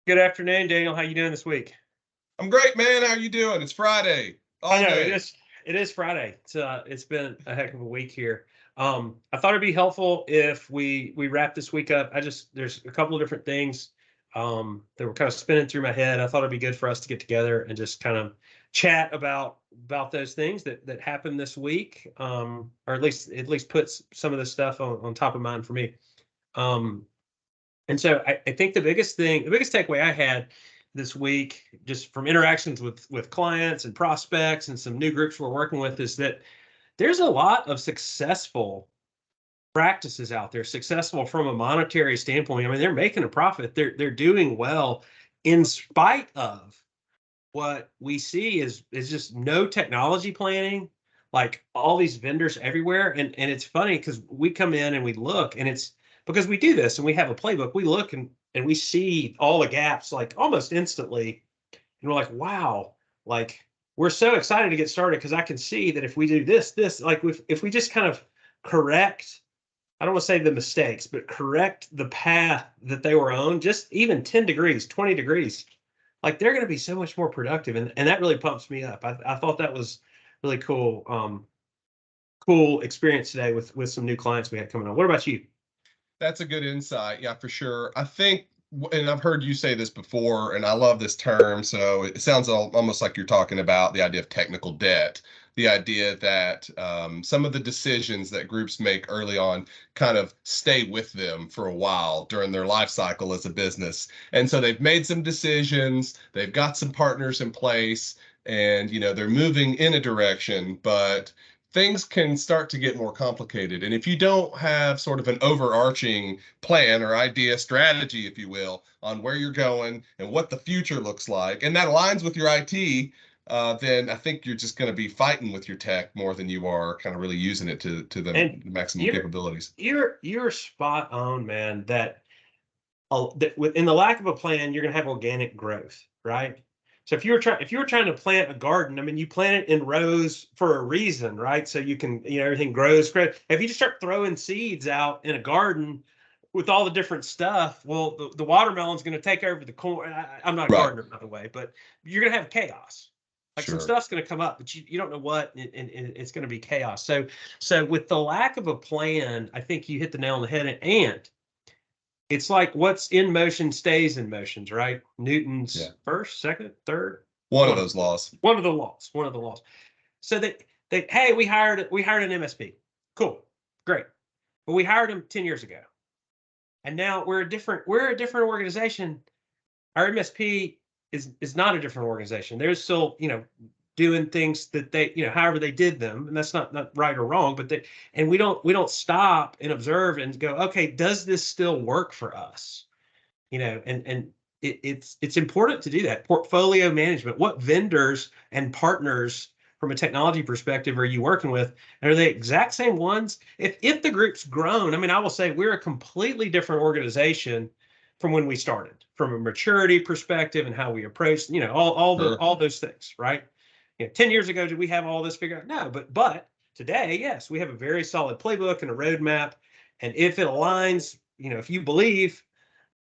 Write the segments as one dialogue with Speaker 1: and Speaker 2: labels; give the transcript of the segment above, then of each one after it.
Speaker 1: Good afternoon, Daniel. How you doing this week?
Speaker 2: I'm great, man. How you doing? It's Friday
Speaker 1: I
Speaker 2: all
Speaker 1: know it
Speaker 2: day.
Speaker 1: is. It is Friday. It's been a heck of a week here. I thought it'd be helpful if we wrap this week up. There's a couple of different things that were kind of spinning through my head. I thought it'd be good for us to get together and just kind of chat about those things that happened this week, or at least puts some of this stuff on top of mind for me. Um, And so I think the biggest takeaway I had this week, just from interactions with clients and prospects and some new groups we're working with, is that there's a lot of successful practices out there, successful from a monetary standpoint. I mean, they're making a profit. They're doing well in spite of what we see is just no technology planning, like all these vendors everywhere. And it's funny because we come in and we look, and it's because we do this and we have a playbook. We look and we see all the gaps like almost instantly, and we're like, wow, like we're so excited to get started because I can see that if we do this, like if we just kind of correct, I don't want to say the mistakes, but correct the path that they were on, just even 10 degrees, 20 degrees, like they're going to be so much more productive. And that really pumps me up. I thought that was really cool. Cool experience today with some new clients we had coming on. What about you?
Speaker 2: That's a good insight. Yeah, for sure. I think, and I've heard you say this before, and I love this term. So it sounds almost like you're talking about the idea of technical debt, the idea that some of the decisions that groups make early on kind of stay with them for a while during their life cycle as a business. And so they've made some decisions, they've got some partners in place, and they're moving in a direction, but things can start to get more complicated. And if you don't have sort of an overarching plan or idea, strategy, if you will, on where you're going and what the future looks like, and that aligns with your IT, then I think you're just going to be fighting with your tech more than you are kind of really using it to the
Speaker 1: And
Speaker 2: maximum
Speaker 1: you're
Speaker 2: capabilities.
Speaker 1: you're spot on, man. That in the lack of a plan, you're going to have organic growth, right? So if you were trying to plant a garden, I mean, you plant it in rows for a reason, right? So you can, everything grows. If you just start throwing seeds out in a garden with all the different stuff, well, the watermelon's going to take over the corn. I'm not a
Speaker 2: Right.
Speaker 1: gardener, by the way, but you're going to have chaos. Like some
Speaker 2: Sure.
Speaker 1: stuff's going to come up, but you don't know what, and it's going to be chaos. So with the lack of a plan, I think you hit the nail on the head. And it's like what's in motion stays in motions, right?
Speaker 2: Yeah.
Speaker 1: Newton's first, second, third,
Speaker 2: One of
Speaker 1: one of
Speaker 2: those laws.
Speaker 1: one of the laws, one of the laws. So they hey, we hired an MSP. Cool, great. But we hired him 10 years ago. And now we're a different organization. Our MSP is not a different organization. They're still, doing things that they, however they did them, and that's not right or wrong, but and we don't stop and observe and go, okay, does this still work for us? And it's important to do that. Portfolio management. What vendors and partners from a technology perspective are you working with? And are they exact same ones? If the group's grown, I mean, I will say we're a completely different organization from when we started, from a maturity perspective and how we approach,
Speaker 2: Sure.
Speaker 1: all those things, right? 10 years ago, did we have all this figured out? No, but today, yes, we have a very solid playbook and a roadmap. And if it aligns, if you believe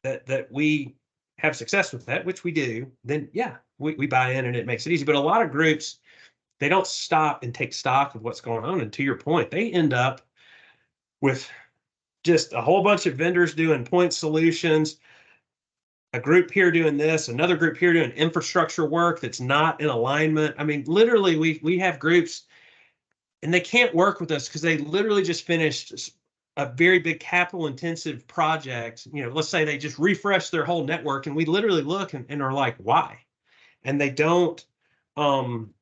Speaker 1: that we have success with that, which we do, then yeah, we buy in and it makes it easy. But a lot of groups, they don't stop and take stock of what's going on. And to your point, they end up with just a whole bunch of vendors doing point solutions, a group here doing this, another group here doing infrastructure work that's not in alignment. I mean, literally, we have groups and they can't work with us because they literally just finished a very big capital intensive project. Let's say they just refresh their whole network, and we literally look and are like, why? And they don't, um,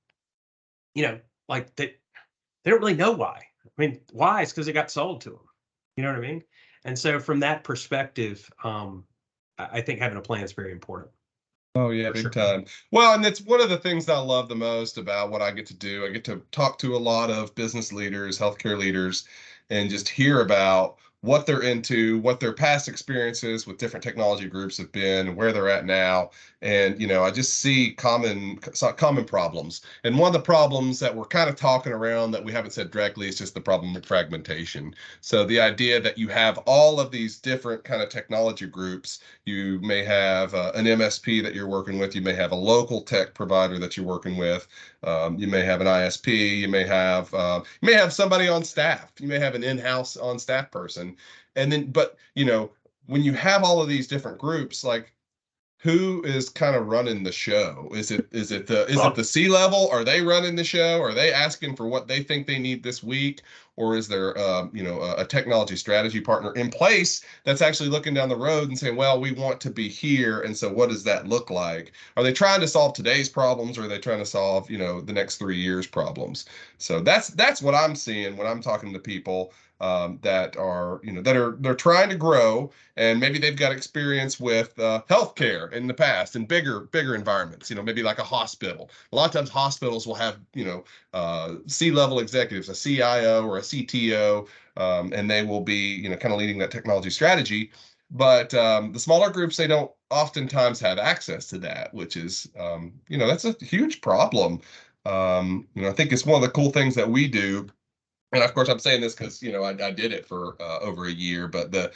Speaker 1: like they don't really know why. I mean, why? It's because it got sold to them. You know what I mean? And so from that perspective, I think having a plan is very important
Speaker 2: Oh yeah,
Speaker 1: for
Speaker 2: big
Speaker 1: sure.
Speaker 2: time. Well, and it's one of the things that I love the most about what I get to do. I get to talk to a lot of business leaders, healthcare leaders, and just hear about what they're into, what their past experiences with different technology groups have been, where they're at now. And, I just see common problems. And one of the problems that we're kind of talking around that we haven't said directly is just the problem of fragmentation. So the idea that you have all of these different kind of technology groups, you may have an MSP that you're working with, you may have a local tech provider that you're working with, you may have an ISP, you may have somebody on staff, you may have an in-house on staff person. And then, but when you have all of these different groups, like, who is kind of running the show? Is it the C-level? Are they running the show? Are they asking for what they think they need this week? Or is there a technology strategy partner in place that's actually looking down the road and saying, well, we want to be here, and so what does that look like? Are they trying to solve today's problems, or are they trying to solve the next 3 years problems? So that's what I'm seeing when I'm talking to people that are they're trying to grow, and maybe they've got experience with healthcare in the past in bigger environments, maybe like a hospital. A lot of times hospitals will have C-level executives, a CIO or a CTO, and they will be kind of leading that technology strategy. But the smaller groups, they don't oftentimes have access to that, which is that's a huge problem. I think it's one of the cool things that we do. And of course, I'm saying this because I did it for over a year. But the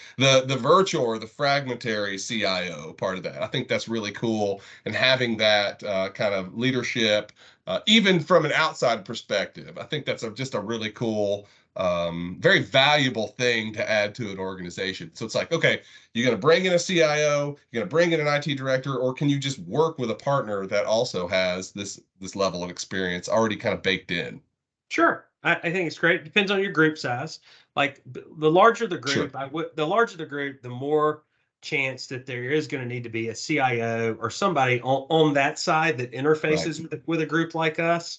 Speaker 2: virtual or the fragmentary CIO part of that, I think that's really cool. And having that kind of leadership, even from an outside perspective, I think that's just a really cool, very valuable thing to add to an organization. So it's like, okay, you're going to bring in a CIO, you're going to bring in an IT director, or can you just work with a partner that also has this level of experience already kind of baked in?
Speaker 1: Sure. I think it's great. It depends on your group size. Like the larger the group,
Speaker 2: Sure.
Speaker 1: the larger the group, the more chance that there is going to need to be a CIO or somebody on that side that
Speaker 2: Right.
Speaker 1: interfaces with a group like us.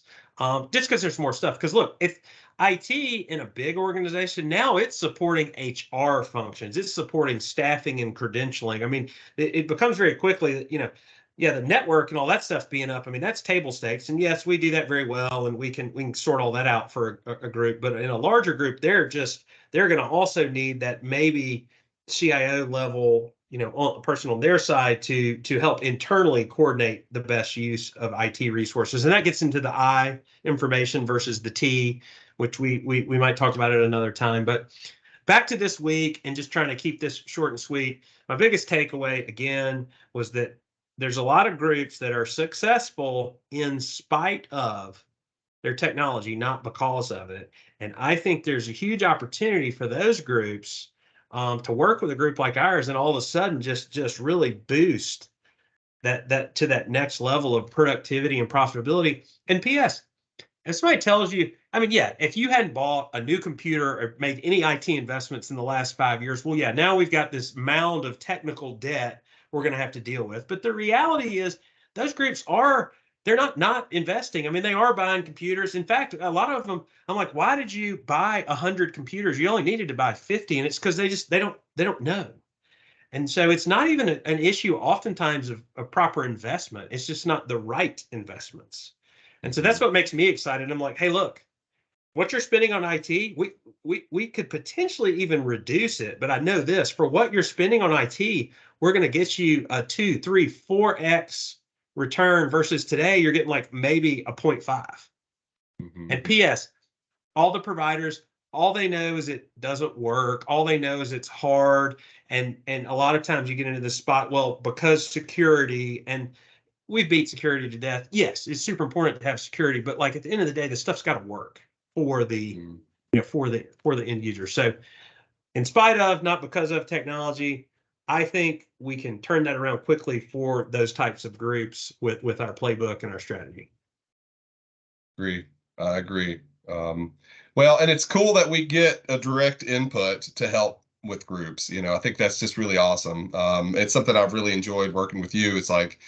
Speaker 1: Just because there's more stuff. Because look, if IT in a big organization now, it's supporting HR functions, it's supporting staffing and credentialing. I mean, it becomes very quickly that yeah, the network and all that stuff being up, I mean, that's table stakes. And yes, we do that very well, and we can sort all that out for a group. But in a larger group, they're going to also need that maybe CIO level, person on their side to help internally coordinate the best use of IT resources. And that gets into the I information versus the T, which we might talk about it another time. But back to this week and just trying to keep this short and sweet. My biggest takeaway again was that there's a lot of groups that are successful in spite of their technology, not because of it. And I think there's a huge opportunity for those groups to work with a group like ours and all of a sudden just really boost that to that next level of productivity and profitability. And P.S. If somebody tells you, I mean, yeah, if you hadn't bought a new computer or made any IT investments in the last 5 years, well, yeah, now we've got this mound of technical debt we're going to have to deal with. But the reality is, those groups they're not investing. I mean, they are buying computers. In fact, a lot of them, I'm like, why did you buy 100 computers? You only needed to buy 50, and it's because they don't know. And so it's not even an issue oftentimes of proper investment. It's just not the right investments. And so that's
Speaker 2: Mhm.
Speaker 1: what makes me excited. I'm like, hey, look, what you're spending on IT, we could potentially even reduce it. But I know this, for what you're spending on IT, we're going to get you a 2, 3, 4x return versus today you're getting like maybe a 0.5.
Speaker 2: Mhm.
Speaker 1: And PS, all the providers, all they know is it doesn't work. All they know is it's hard. And a lot of times you get into the spot, well, because security, and we beat security to death. Yes, it's super important to have security, but like at the end of the day, the stuff's got to work for the
Speaker 2: Mhm.
Speaker 1: for the end user. So in spite of, not because of technology, I think we can turn that around quickly for those types of groups with our playbook and our strategy.
Speaker 2: Agree. I agree. Well, and it's cool that we get a direct input to help with groups. I think that's just really awesome. It's something I've really enjoyed working with you. It's like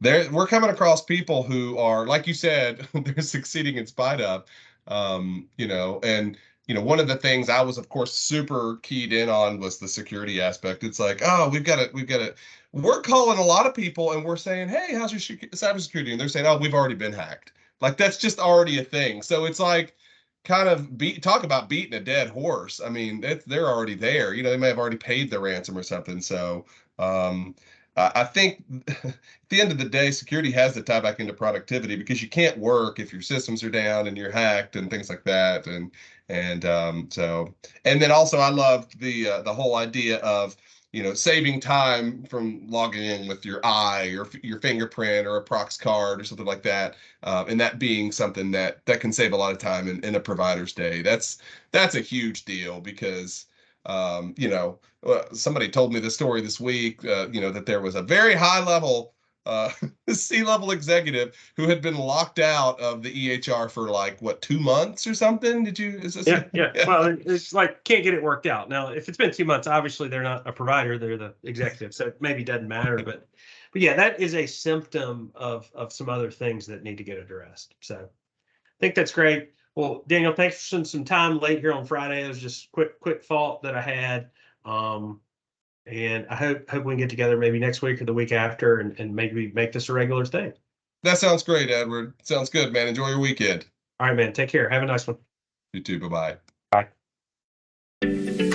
Speaker 2: we're coming across people who are, like you said, they're succeeding in spite of, and one of the things I was, of course, super keyed in on was the security aspect. It's like, oh, we've got it. We're calling a lot of people and we're saying, hey, how's your cybersecurity? And they're saying, oh, we've already been hacked. Like that's just already a thing. So it's like, kind of talk about beating a dead horse. I mean, they're already there. They may have already paid the ransom or something. So I think at the end of the day, security has to tie back into productivity, because you can't work if your systems are down and you're hacked and things like that. And then also I loved the whole idea of saving time from logging in with your eye or your fingerprint or a prox card or something like that, and that being something that can save a lot of time in a provider's day. That's a huge deal, because somebody told me the story this week, that there was a very high level C-level executive who had been locked out of the EHR for like 2 months or something. Is this?
Speaker 1: Yeah. Well, it's like, can't get it worked out. Now, if it's been 2 months, obviously they're not a provider, they're the executive. So it maybe doesn't matter, but yeah, that is a symptom of some other things that need to get addressed. So I think that's great. Well, Daniel, thanks for spending some time late here on Friday. It was just quick thought that I had. And I hope we can get together maybe next week or the week after, and maybe make this a regular thing.
Speaker 2: That sounds great, Edward. Sounds good, man. Enjoy your weekend.
Speaker 1: All right, man. Take care. Have a nice one.
Speaker 2: You too. Bye-bye.
Speaker 1: Bye.